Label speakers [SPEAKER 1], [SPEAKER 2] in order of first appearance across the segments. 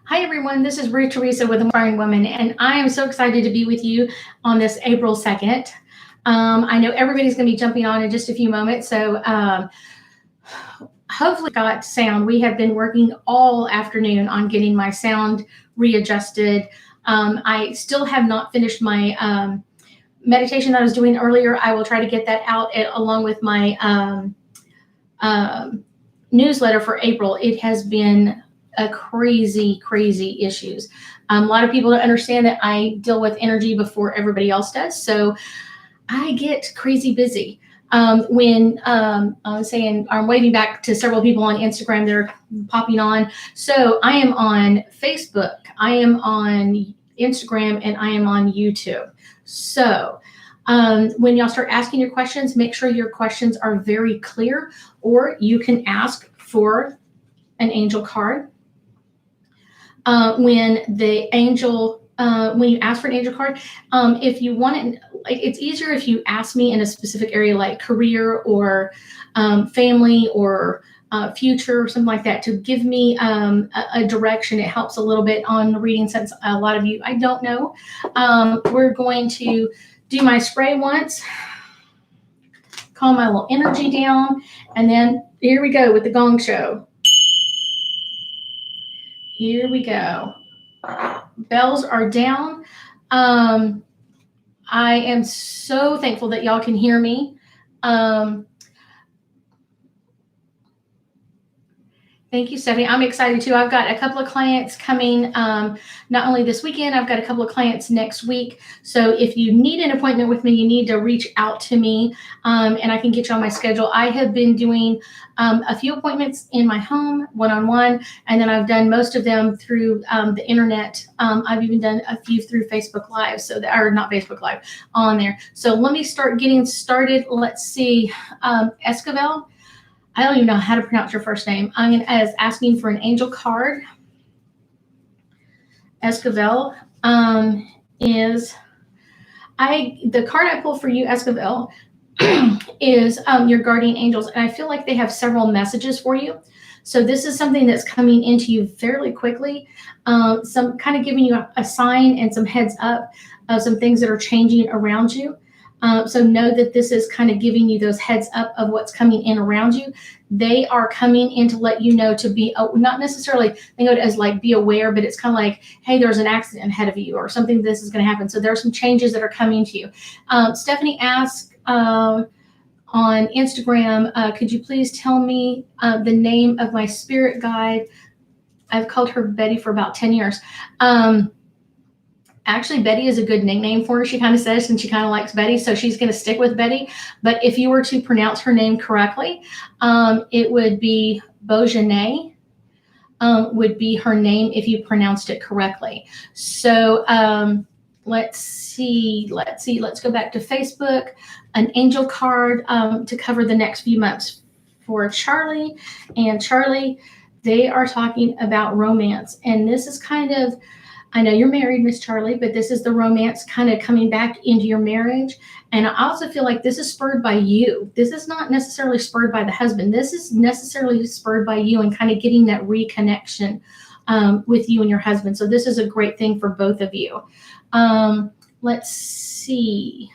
[SPEAKER 1] Hi, everyone. This is Ruth Theresa with Inspiring Women, and I am so excited to be with you on this April 2nd. I know everybody's going to be jumping on in just a few moments, so hopefully got sound. We have been working all afternoon on getting my sound readjusted. I still have not finished my meditation that I was doing earlier. I will try to get that out along with my newsletter for April. It has been a crazy issues. A lot of people don't understand that I deal with energy before everybody else does. So I get crazy busy. When I'm waving back to several people on Instagram, they're popping on. So I am on Facebook, I am on Instagram, and I am on YouTube. So when y'all start asking your questions, make sure your questions are very clear, or you can ask for an angel card. When you ask for an angel card, if you want it, it's easier if you ask me in a specific area like career or family or future or something like that, to give me a direction. It helps a little bit on the reading, since a lot of you I don't know. We're going to do my spray once, calm my little energy down, and then here we go with the gong show. Here we go. Bells are down. I am so thankful that y'all can hear me. Thank you, Stephanie. I'm excited too. I've got a couple of clients coming, not only this weekend, I've got a couple of clients next week. So if you need an appointment with me, you need to reach out to me, and I can get you on my schedule. I have been doing a few appointments in my home, one-on-one, and then I've done most of them through the internet. I've even done a few through Facebook Live, or not Facebook Live, on there. So let me start getting started. Let's see, Esquivel. I don't even know how to pronounce your first name. I'm asking for an angel card. Esquivel is the card I pulled for you, Esquivel, is your guardian angels, and I feel like they have several messages for you. So this is something that's coming into you fairly quickly, some kind of giving you a sign and some heads up of some things that are changing around you. So know that this is kind of giving you those heads up of what's coming in around you. They are coming in to let you know to be, not necessarily think of it as like be aware, but it's kind of like, hey, there's an accident ahead of you or something, this is going to happen. So there are some changes that are coming to you. Stephanie asked on Instagram, could you please tell me the name of my spirit guide? I've called her Betty for about 10 years. Actually, Betty is a good nickname for her, she kind of says, and she kind of likes Betty, so she's going to stick with Betty. But if you were to pronounce her name correctly, it would be Beaujolais, would be her name if you pronounced it correctly. So let's see. Let's go back to Facebook. An angel card to cover the next few months for Charlie. And Charlie, they are talking about romance. And this is kind of, I know you're married, Miss Charlie, but this is the romance kind of coming back into your marriage. And I also feel like this is spurred by you. This is not necessarily spurred by the husband. This is necessarily spurred by you and kind of getting that reconnection with you and your husband. So this is a great thing for both of you. Let's see.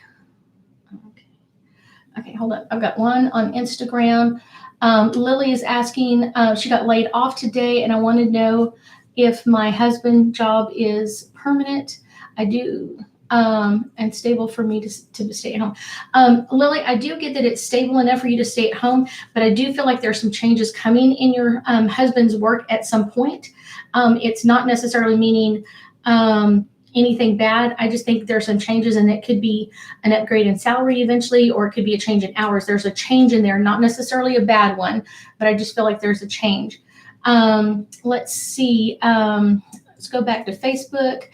[SPEAKER 1] Okay, hold on. I've got one on Instagram. Lily is asking, she got laid off today, and I want to know if my husband's job is permanent. I do, and stable for me to stay at home. Lily, I do get that it's stable enough for you to stay at home, but I do feel like there's some changes coming in your husband's work at some point. It's not necessarily meaning anything bad. I just think there's some changes, and it could be an upgrade in salary eventually, or it could be a change in hours. There's a change in there, not necessarily a bad one, but I just feel like there's a change. Let's see. Let's go back to Facebook.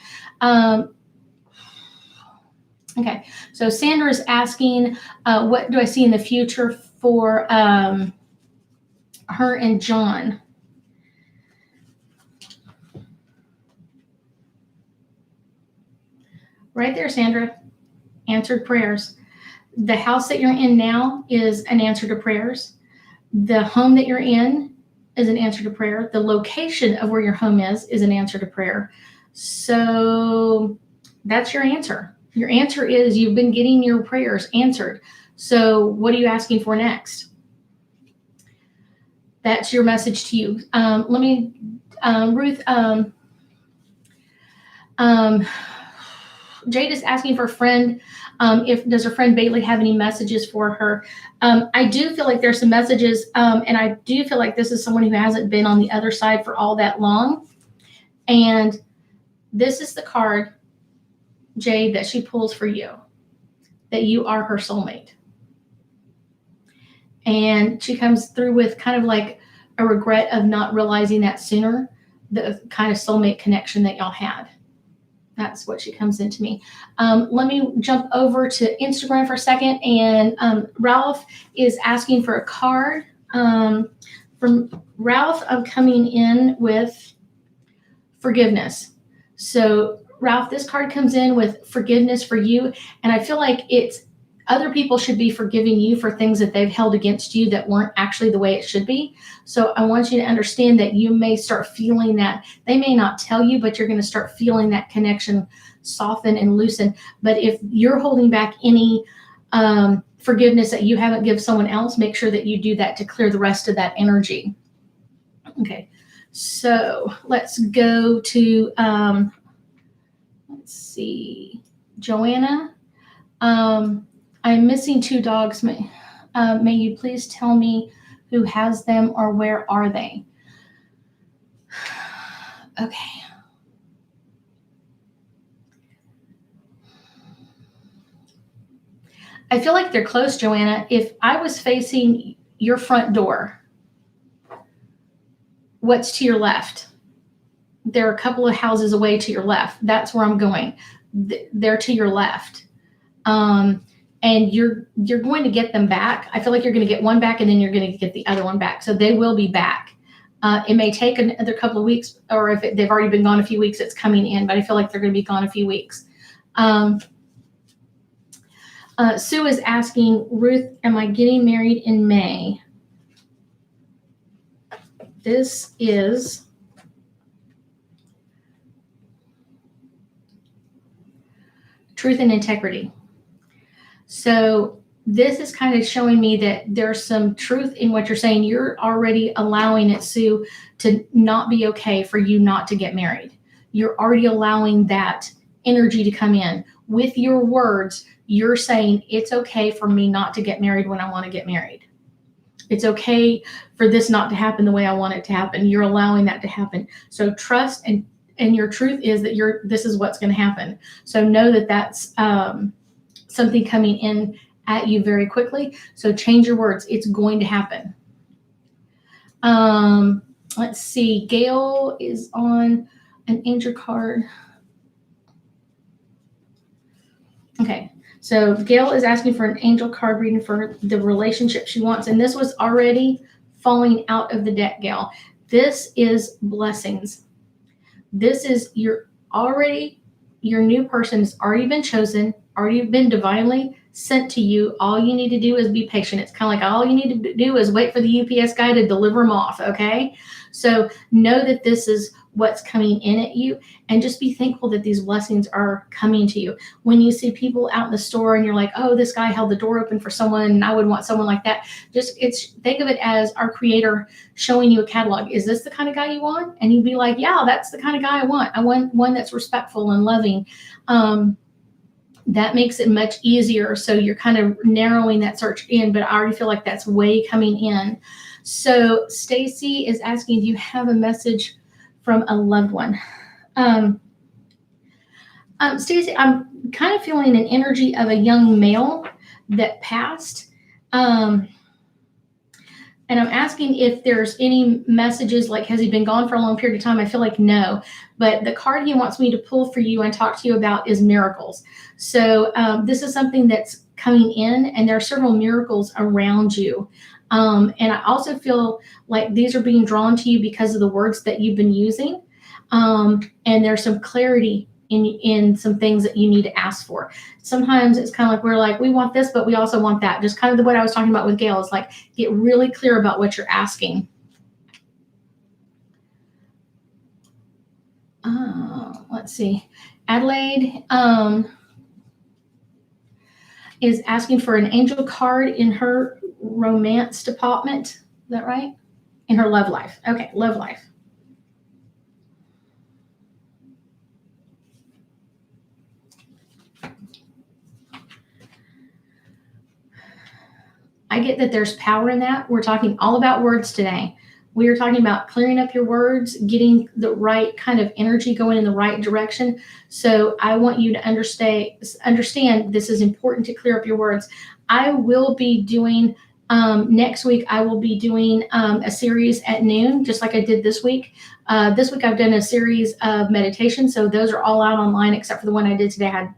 [SPEAKER 1] Okay, so Sandra is asking, what do I see in the future for her and John? Right there, Sandra. Answered prayers. The house that you're in now is an answer to prayers. The home that you're in is an answer to prayer. The location of where your home is an answer to prayer. So that's your answer. Your answer is you've been getting your prayers answered. So what are you asking for next? That's your message to you. Ruth, Jade is asking for a friend. If does her friend Bailey have any messages for her? I do feel like there's some messages, and I do feel like this is someone who hasn't been on the other side for all that long. And this is the card, Jade, that she pulls for you, that you are her soulmate. And she comes through with kind of like a regret of not realizing that sooner, the kind of soulmate connection that y'all had. That's what she comes into me. Let me jump over to Instagram for a second. And Ralph is asking for a card. From Ralph, I'm coming in with forgiveness. So Ralph, this card comes in with forgiveness for you. And I feel like it's other people should be forgiving you for things that they've held against you that weren't actually the way it should be. So I want you to understand that you may start feeling that. They may not tell you, but you're going to start feeling that connection soften and loosen. But if you're holding back any forgiveness that you haven't given someone else, make sure that you do that to clear the rest of that energy. Okay, so let's go to, let's see, Joanna. I'm missing 2 dogs. May you please tell me who has them or where are they? Okay. I feel like they're close, Joanna. If I was facing your front door, what's to your left? There are a couple of houses away to your left. That's where I'm going. They're to your left. And you're going to get them back. I feel like you're going to get one back and then you're going to get the other one back. So they will be back. It may take another couple of weeks, or if they've already been gone a few weeks, it's coming in, but I feel like they're going to be gone a few weeks. Sue is asking, Ruth, am I getting married in May? This is truth and integrity. So this is kind of showing me that there's some truth in what you're saying. You're already allowing it, Sue, to not be okay for you not to get married. You're already allowing that energy to come in. With your words, you're saying it's okay for me not to get married when I want to get married. It's okay for this not to happen the way I want it to happen. You're allowing that to happen. So trust, and your truth is that this is what's going to happen. So know that that's something coming in at you very quickly. So change your words. It's going to happen. Let's see. Gail is on an angel card. Okay. So Gail is asking for an angel card reading for the relationship she wants. And this was already falling out of the deck, Gail. This is blessings. This is your new person has already been chosen, already been divinely sent to you. All you need to do is be patient. It's kind of like all you need to do is wait for the UPS guy to deliver them off, okay? So know that this is what's coming in at you, and just be thankful that these blessings are coming to you. When you see people out in the store and you're like, oh, this guy held the door open for someone and I would want someone like that, think of it as our creator showing you a catalog. Is this the kind of guy you want? And you'd be like, yeah, that's the kind of guy I want. I want one that's respectful and loving. That makes it much easier. So you're kind of narrowing that search in, but I already feel like that's way coming in. So Stacy is asking, do you have a message from a loved one? Stacy, I'm kind of feeling an energy of a young male that passed. And I'm asking if there's any messages, like, has he been gone for a long period of time? I feel like no. But the card he wants me to pull for you and talk to you about is miracles. So this is something that's coming in, and there are several miracles around you. And I also feel like these are being drawn to you because of the words that you've been using. And there's some clarity in some things that you need to ask for. Sometimes it's kind of like, we're like, we want this, but we also want that. Just kind of what I was talking about with Gail is like, get really clear about what you're asking. Let's see. Adelaide is asking for an angel card in her romance department. Is that right? In her love life. Okay, love life. I get that there's power in that. We're talking all about words today. We are talking about clearing up your words, getting the right kind of energy going in the right direction. So I want you to understand this is important to clear up your words. I will be doing next week. I will be doing a series at noon, just like I did this week. This week I've done a series of meditation, so those are all out online except for the one I did today. I had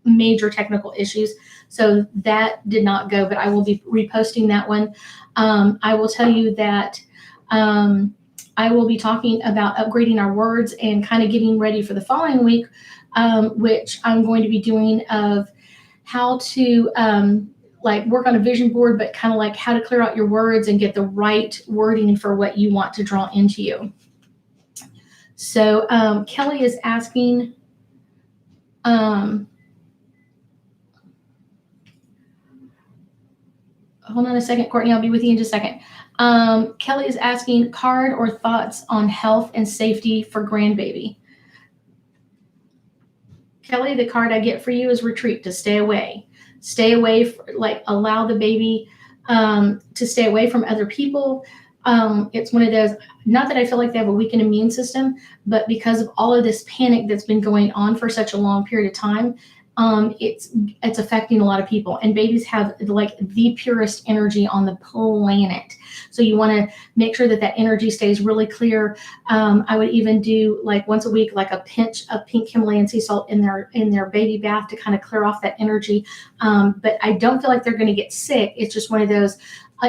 [SPEAKER 1] major technical issues, so that did not go, but I will be reposting that one. I will tell you that I will be talking about upgrading our words and kind of getting ready for the following week, which I'm going to be doing of how to like work on a vision board, but kind of like how to clear out your words and get the right wording for what you want to draw into you. So Kelly is asking, hold on a second, Courtney, I'll be with you in just a second. Kelly is asking card or thoughts on health and safety for grandbaby. Kelly, the card I get for you is retreat, to stay away. Stay away, like allow the baby to stay away from other people. It's one of those, not that I feel like they have a weakened immune system, but because of all of this panic that's been going on for such a long period of time, it's affecting a lot of people, and babies have like the purest energy on the planet. So you want to make sure that energy stays really clear. I would even do like once a week, like a pinch of pink Himalayan sea salt in their baby bath to kind of clear off that energy. But I don't feel like they're going to get sick. It's just one of those,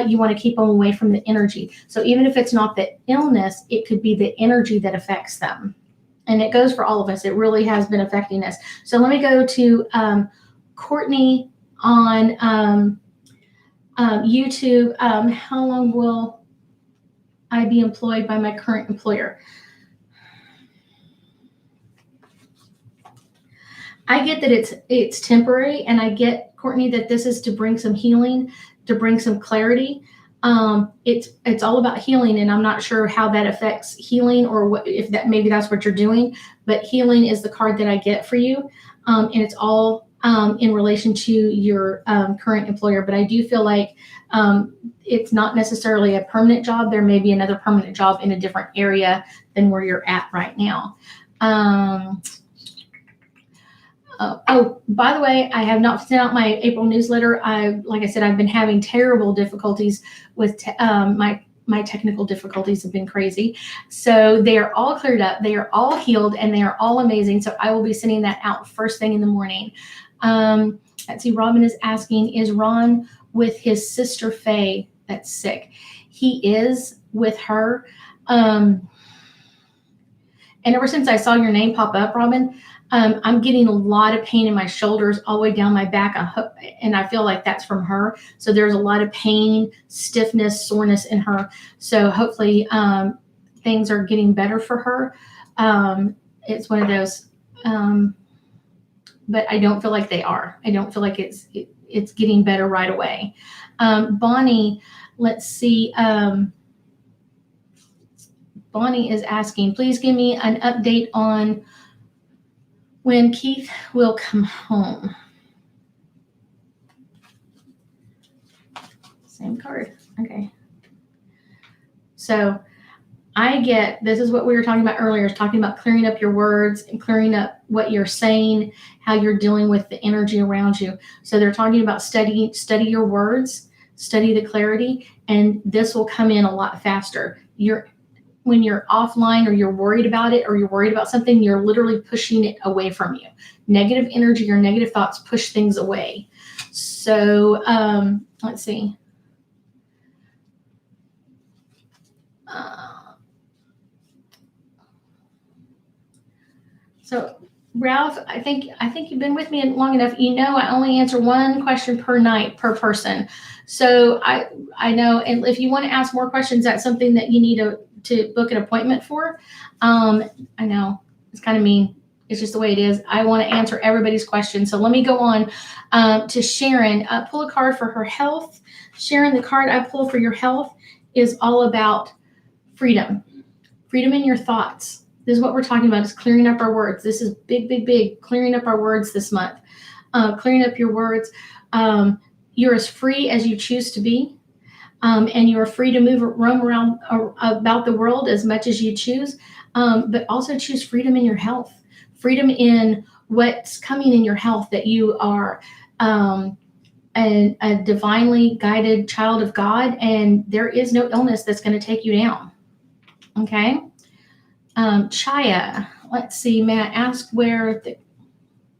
[SPEAKER 1] you want to keep them away from the energy. So even if it's not the illness, it could be the energy that affects them. And it goes for all of us. It really has been affecting us. So let me go to Courtney on YouTube. How long will I be employed by my current employer? I get that it's temporary, and I get, Courtney, that this is to bring some healing, to bring some clarity. It's all about healing, and I'm not sure how that affects healing, or what, if that maybe that's what you're doing. But healing is the card that I get for you, and it's all in relation to your current employer. But I do feel like it's not necessarily a permanent job. There may be another permanent job in a different area than where you're at right now. Oh, by the way, I have not sent out my April newsletter. Like I said, I've been having terrible difficulties with my technical difficulties have been crazy. So they are all cleared up. They are all healed, and they are all amazing. So I will be sending that out first thing in the morning. Let's see. Robin is asking, is Ron with his sister Faye that's sick? He is with her. And ever since I saw your name pop up, Robin, I'm getting a lot of pain in my shoulders all the way down my back, and I feel like that's from her. So there's a lot of pain, stiffness, soreness in her. So hopefully things are getting better for her. It's one of those, but I don't feel like they are. I don't feel like it's getting better right away. Bonnie, let's see. Bonnie is asking, please give me an update on when Keith will come home. Same card. Okay. So I get, this is what we were talking about earlier, is talking about clearing up your words and clearing up what you're saying, how you're dealing with the energy around you. So they're talking about study your words, study the clarity, and this will come in a lot faster. When you're offline, or you're worried about it, or you're worried about something, you're literally pushing it away from you. Negative energy or negative thoughts push things away. So let's see. So Ralph, I think you've been with me long enough. You know, I only answer one question per night per person. So I know, and if you want to ask more questions, that's something that you need to book an appointment for. I know. It's kind of mean. It's just the way it is. I want to answer everybody's questions. So let me go on to Sharon. Pull a card for her health. Sharon, the card I pull for your health is all about freedom. Freedom in your thoughts. This is what we're talking about, is clearing up our words. This is big, big, big. Clearing up our words this month. Clearing up your words. You're as free as you choose to be. And you are free to roam around about the world as much as you choose. But also choose freedom in your health. Freedom in what's coming in your health, that you are a divinely guided child of God, and there is no illness that's going to take you down. Okay. Chaya, let's see. May I ask where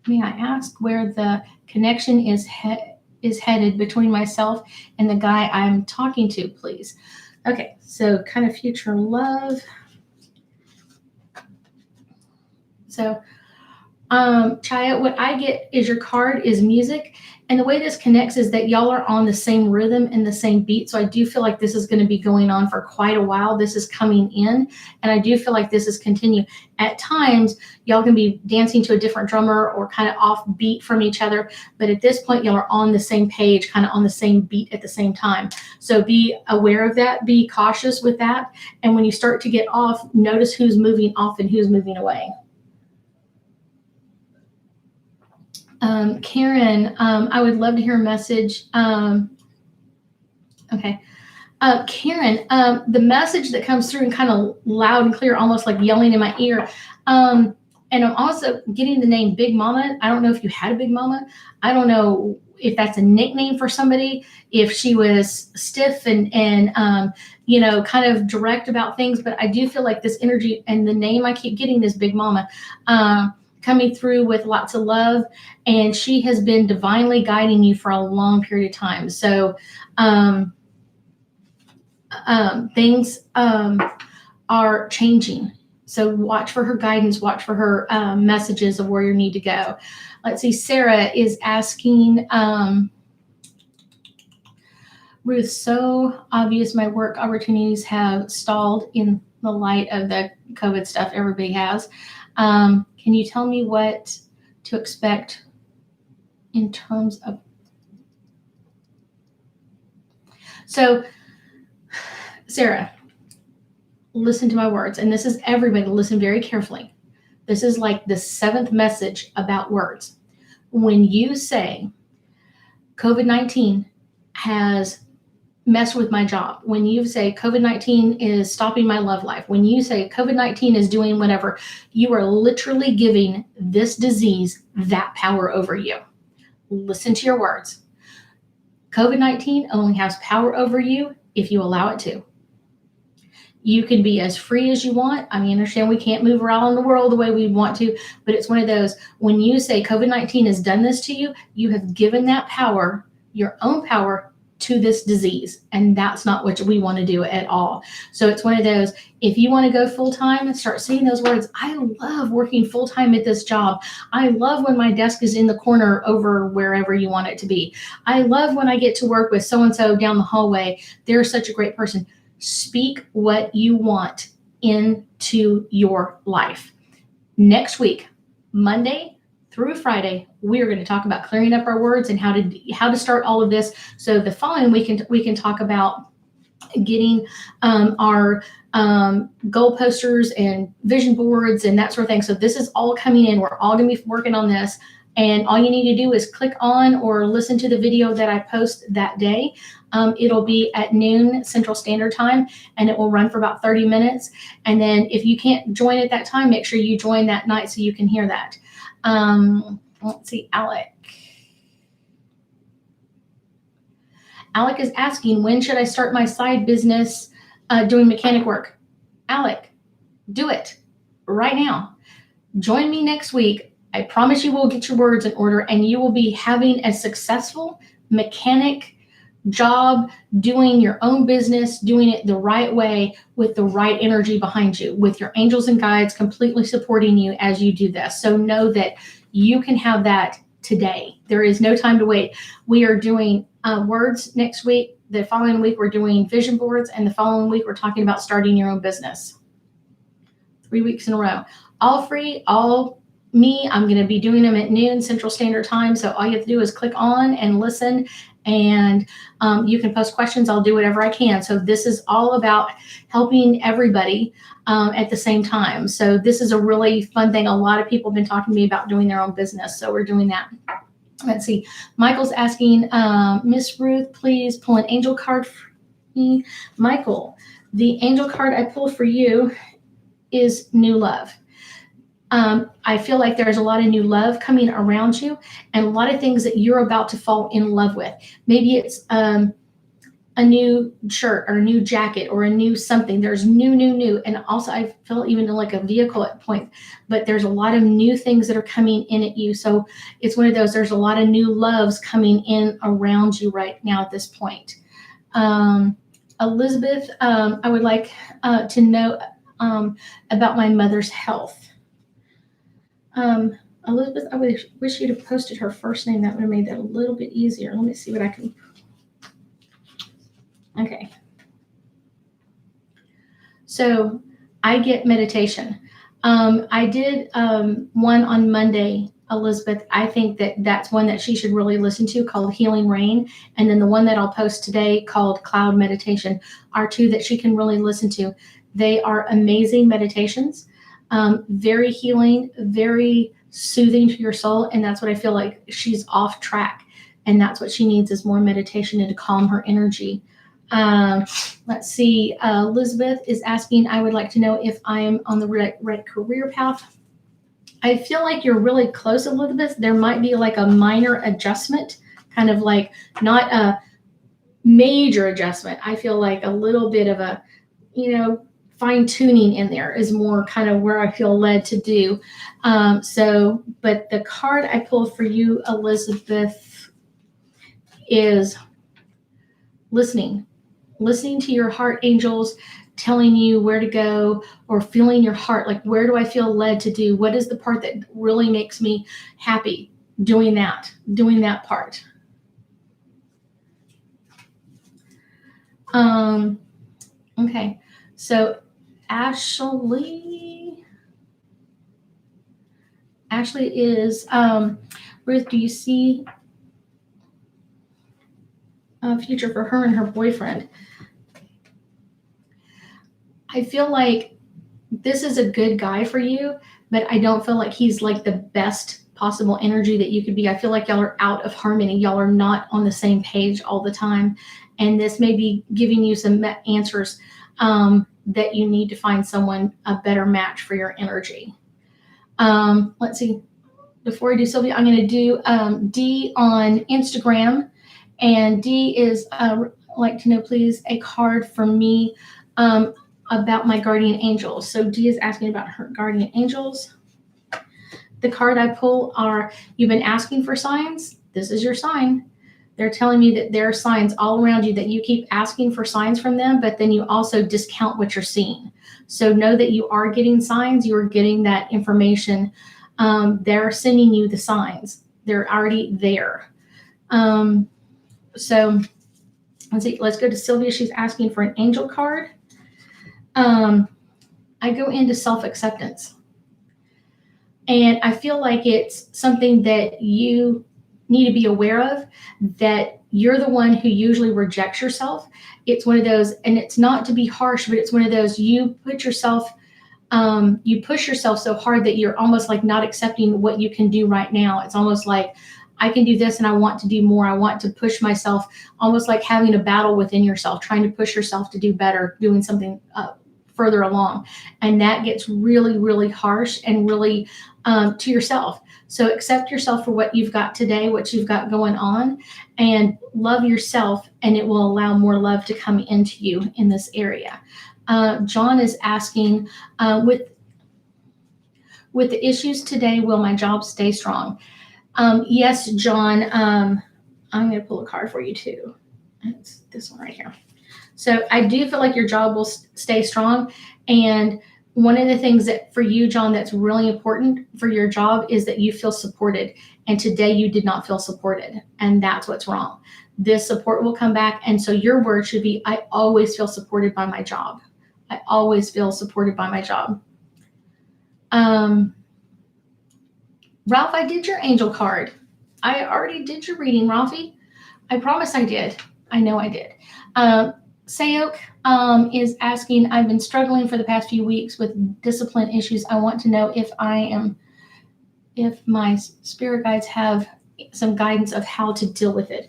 [SPEAKER 1] the connection is headed between myself and the guy I'm talking to, please? Okay. So kind of future love. So, Chaya, what I get is your card is music. And the way this connects is that y'all are on the same rhythm and the same beat. So I do feel like this is going to be going on for quite a while. This is coming in. And I do feel like this is continue. At times, y'all can be dancing to a different drummer or kind of off beat from each other. But at this point, y'all are on the same page, kind of on the same beat at the same time. So be aware of that. Be cautious with that. And when you start to get off, notice who's moving off and who's moving away. Karen, I would love to hear a message. Okay. Karen, the message that comes through and kind of loud and clear, almost like yelling in my ear. And I'm also getting the name Big Mama. I don't know if you had a Big Mama. I don't know if that's a nickname for somebody, if she was stiff and kind of direct about things. But I do feel like this energy, and the name I keep getting is Big Mama. Coming through with lots of love, and she has been divinely guiding you for a long period of time. So things are changing. So watch for her guidance, watch for her messages of where you need to go. Let's see, Sarah is asking, Ruth, so obvious my work opportunities have stalled in the light of the COVID stuff everybody has. Can you tell me what to expect in terms of... So, Sarah, listen to my words, and this is everybody, listen very carefully. This is like the 7th message about words. When you say COVID-19 has messed with my job, when you say COVID-19 is stopping my love life, when you say COVID-19 is doing whatever, you are literally giving this disease that power over you. Listen to your words. COVID-19 only has power over you if you allow it to. You can be as free as you want. I mean, understand we can't move around the world the way we want to, but it's one of those, when you say COVID-19 has done this to you, you have given that power, your own power, to this disease. And that's not what we want to do at all. So it's one of those, if you want to go full-time and start saying those words, I love working full-time at this job. I love when my desk is in the corner over wherever you want it to be. I love when I get to work with so-and-so down the hallway. They're such a great person. Speak what you want into your life. Next week, Monday through Friday, we are going to talk about clearing up our words and how to start all of this. So the following we can talk about getting our goal posters and vision boards and that sort of thing. So this is all coming in. We're all going to be working on this. And all you need to do is click on or listen to the video that I post that day. It'll be at noon Central Standard Time, and it will run for about 30 minutes. And then if you can't join at that time, make sure you join that night so you can hear that. Let's see, Alec. Alec is asking, when should I start my side business doing mechanic work? Alec, do it right now. Join me next week. I promise you will get your words in order, and you will be having a successful mechanic job, doing your own business, doing it the right way with the right energy behind you, with your angels and guides completely supporting you as you do this. So know that you can have that today. There is no time to wait. We are doing words next week. The following week, we're doing vision boards, and the following week, we're talking about starting your own business. 3 weeks in a row. all free, all me. I'm going to be doing them at noon Central Standard Time. So all you have to do is click on and listen, and you can post questions. I'll do whatever I can. So this is all about helping everybody at the same time. So this is a really fun thing. A lot of people have been talking to me about doing their own business. So we're doing that. Let's see. Michael's asking, Miss Ruth, please pull an angel card for me. Michael, the angel card I pulled for you is new love. I feel like there's a lot of new love coming around you and a lot of things that you're about to fall in love with. Maybe it's a new shirt or a new jacket or a new something. There's new. And also I feel even like a vehicle at point, but there's a lot of new things that are coming in at you. So it's one of those, there's a lot of new loves coming in around you right now at this point. Elizabeth, I would like to know about my mother's health. Elizabeth, I wish you'd have posted her first name. That would have made that a little bit easier. Let me see what I can. Okay. So I get meditation. I did one on Monday, Elizabeth. I think that's one that she should really listen to, called Healing Rain. And then the one that I'll post today called Cloud Meditation are two that she can really listen to. They are amazing meditations, very healing, very soothing to your soul. And that's what I feel like she's off track. And that's what she needs, is more meditation and to calm her energy. Let's see. Elizabeth is asking, I would like to know if I am on the right career path. I feel like you're really close, Elizabeth. There might be like a minor adjustment, kind of like not a major adjustment. I feel like a little bit of a, fine tuning in there is more kind of where I feel led to do. But the card I pulled for you, Elizabeth, is listening to your heart angels telling you where to go, or feeling your heart. Like, where do I feel led to do? What is the part that really makes me happy? Doing that part. Okay. So Ashley is, Ruth, do you see a future for her and her boyfriend? I feel like this is a good guy for you, but I don't feel like he's like the best possible energy that you could be. I feel like y'all are out of harmony. Y'all are not on the same page all the time. And this may be giving you some answers that you need to find someone a better match for your energy. Let's see. Before I do Sylvia, I'm going to do D on Instagram. And D is, like to know, please, a card from me about my guardian angels. So D is asking about her guardian angels. The card I pull are, you've been asking for signs. This is your sign. They're telling me that there are signs all around you, that you keep asking for signs from them, but then you also discount what you're seeing. So know that you are getting signs. You are getting that information. They're sending you the signs. They're already there. So let's see. Let's go to Sylvia. She's asking for an angel card. I go into self-acceptance. And I feel like it's something that you need to be aware of, that you're the one who usually rejects yourself. It's one of those, and it's not to be harsh, but it's one of those, you push yourself so hard that you're almost like not accepting what you can do right now. It's almost like, I can do this and I want to do more. I want to push myself, almost like having a battle within yourself, trying to push yourself to do better, doing something further along. And that gets really, really harsh and really to yourself. So accept yourself for what you've got today, what you've got going on, and love yourself, and it will allow more love to come into you in this area. John is asking, with the issues today, will my job stay strong? Yes, John. I'm going to pull a card for you too. It's this one right here. So I do feel like your job will stay strong. And one of the things that for you, John, that's really important for your job is that you feel supported. And today you did not feel supported. And that's what's wrong. This support will come back. And so your word should be, I always feel supported by my job. I always feel supported by my job. Um, Ralph, I did your angel card. I already did your reading, Ralphie. I promise I did. I know I did. Sayok is asking, I've been struggling for the past few weeks with discipline issues. I want to know if my spirit guides have some guidance of how to deal with it.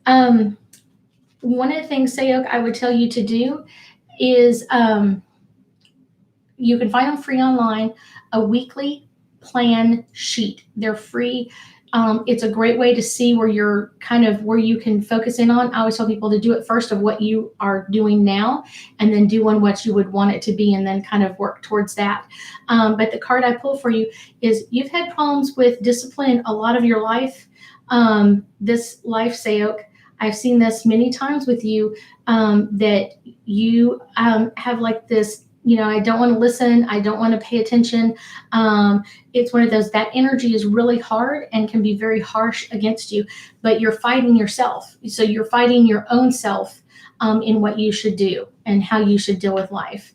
[SPEAKER 1] One of the things, Sayok, I would tell you to do is you can find them free online, a weekly plan sheet. They're free. It's a great way to see where you're where you can focus in on. I always tell people to do it first of what you are doing now, and then do on what you would want it to be, and then kind of work towards that. But the card I pull for you is you've had problems with discipline a lot of your life. This life, Sayok, I've seen this many times with you, that you have like this, I don't want to listen. I don't want to pay attention. It's one of those, that energy is really hard and can be very harsh against you, but you're fighting yourself. So you're fighting your own self in what you should do and how you should deal with life.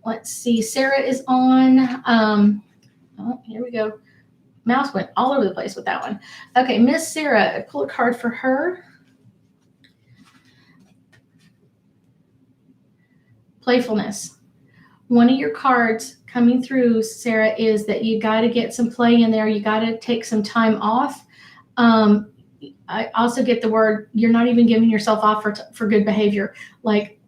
[SPEAKER 1] Let's see. Sarah is on. Oh, here we go. Mouse went all over the place with that one. Okay, Miss Sarah, pull a card for her. Playfulness. One of your cards coming through, Sarah, is that you got to get some play in there. You got to take some time off. I also get the word, you're not even giving yourself off for good behavior. Like,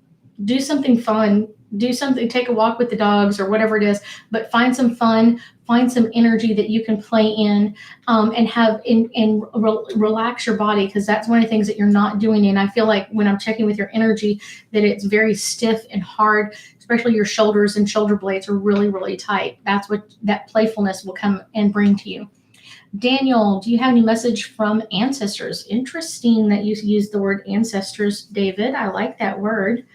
[SPEAKER 1] do something fun. Do something, take a walk with the dogs or whatever it is, but find some fun, find some energy that you can play in, and have relax your body, because that's one of the things that you're not doing. And I feel like when I'm checking with your energy that it's very stiff and hard, especially your shoulders and shoulder blades are really, really tight. That's what that playfulness will come and bring to you. Daniel, do you have any message from ancestors? Interesting that you use the word ancestors, David. I like that word.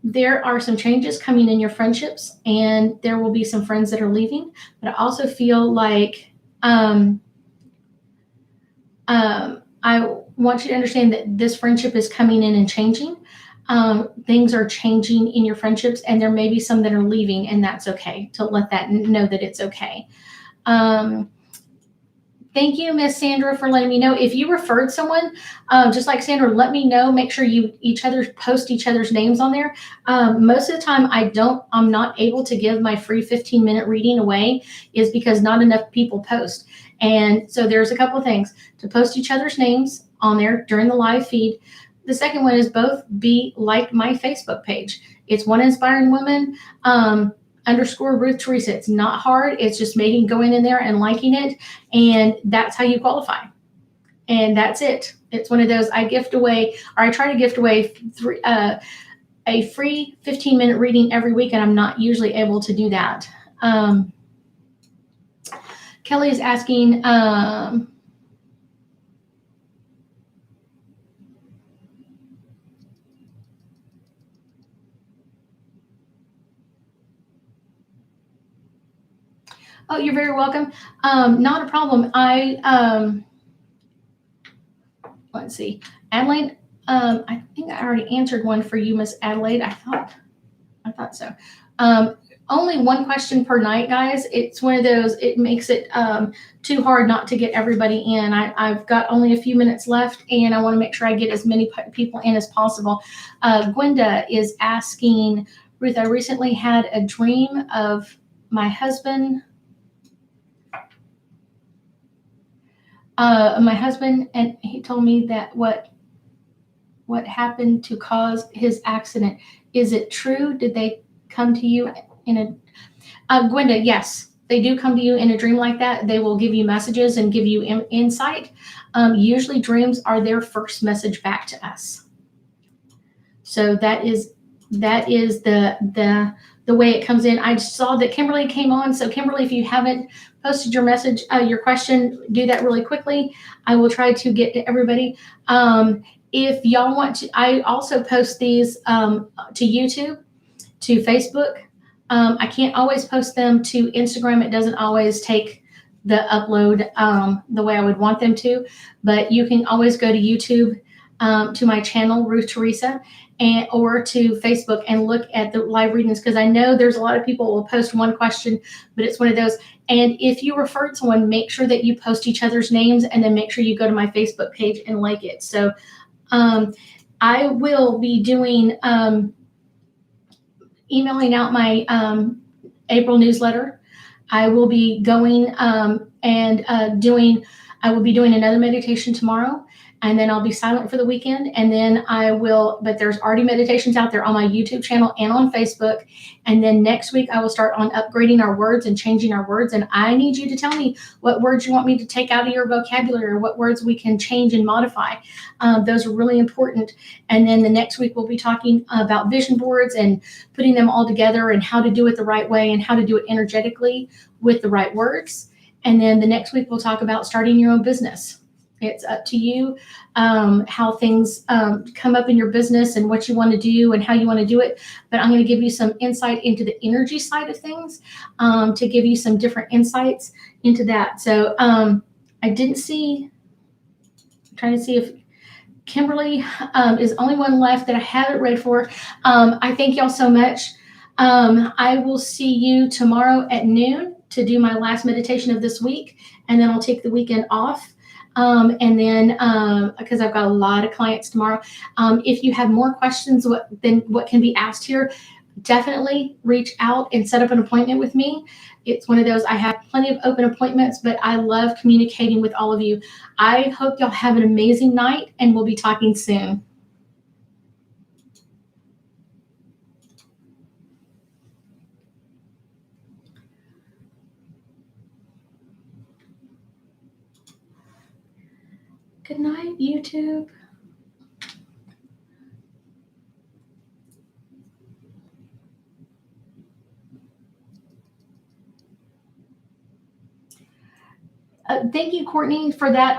[SPEAKER 1] There are some changes coming in your friendships, and there will be some friends that are leaving, but I also feel like I want you to understand that this friendship is coming in and changing. Things are changing in your friendships, and there may be some that are leaving, and that's okay, to let that know that it's okay. Thank you, Miss Sandra, for letting me know. If you referred someone, just like Sandra, let me know. Make sure you post each other's names on there. Most of the time, I'm not able to give my free 15-minute reading away, is because not enough people post. And so there's a couple of things to post each other's names on there during the live feed. The second one is both be like my Facebook page. It's One Inspiring Woman _ Ruth Theresa. It's not hard. It's just going in there and liking it. And that's how you qualify. And that's it. It's one of those I try to gift away a free 15-minute reading every week, and I'm not usually able to do that. Kelly is asking, oh, you're very welcome. Not a problem. Let's see. Adelaide, I think I already answered one for you, Miss Adelaide. I thought so. Only one question per night, guys. It's one of those, it makes it too hard not to get everybody in. I've got only a few minutes left, and I want to make sure I get as many people in as possible. Gwenda is asking, Ruth, I recently had a dream of my husband. And he told me that what happened to cause his accident. Is it true? Did they come to you in a Gwenda? Yes, they do come to you in a dream like that. They will give you messages and give you insight. Usually dreams are their first message back to us. So that is the way it comes in. I saw that Kimberly came on. So Kimberly, if you haven't posted your message, your question, do that really quickly. I will try to get to everybody. If y'all want to, I also post these to YouTube, to Facebook. I can't always post them to Instagram. It doesn't always take the upload the way I would want them to, but you can always go to YouTube to my channel, Ruth Theresa, and or to Facebook and look at the live readings, because I know there's a lot of people who will post one question, but it's one of those. And if you referred someone, make sure that you post each other's names, and then make sure you go to my Facebook page and like it. So I will be doing emailing out my April newsletter. I will be going I will be doing another meditation tomorrow, and then I'll be silent for the weekend. And then but there's already meditations out there on my YouTube channel and on Facebook. And then next week I will start on upgrading our words and changing our words. And I need you to tell me what words you want me to take out of your vocabulary, or what words we can change and modify. Those are really important. And then the next week we'll be talking about vision boards and putting them all together, and how to do it the right way, and how to do it energetically with the right words. And then the next week we'll talk about starting your own business. It's up to you how things come up in your business, and what you want to do, and how you want to do it. But I'm going to give you some insight into the energy side of things, to give you some different insights into that. So I didn't see, I'm trying to see if Kimberly is the only one left that I haven't read for. I thank y'all so much. I will see you tomorrow at noon to do my last meditation of this week, and then I'll take the weekend off. And then, because I've got a lot of clients tomorrow, if you have more questions than what can be asked here, definitely reach out and set up an appointment with me. It's one of those, I have plenty of open appointments, but I love communicating with all of you. I hope y'all have an amazing night, and we'll be talking soon. Good night, YouTube. Thank you, Courtney, for that.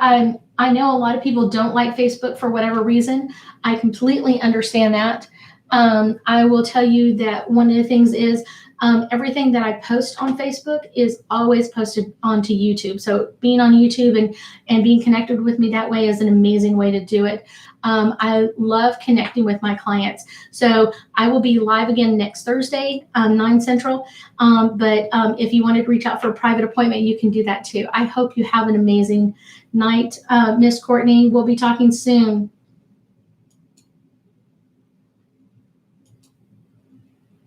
[SPEAKER 1] I know a lot of people don't like Facebook for whatever reason. I completely understand that. I will tell you that one of the things is everything that I post on Facebook is always posted onto YouTube. So being on YouTube and being connected with me that way is an amazing way to do it. I love connecting with my clients. So I will be live again next Thursday, 9 Central. But if you wanted to reach out for a private appointment, you can do that too. I hope you have an amazing night, Miss Courtney. We'll be talking soon.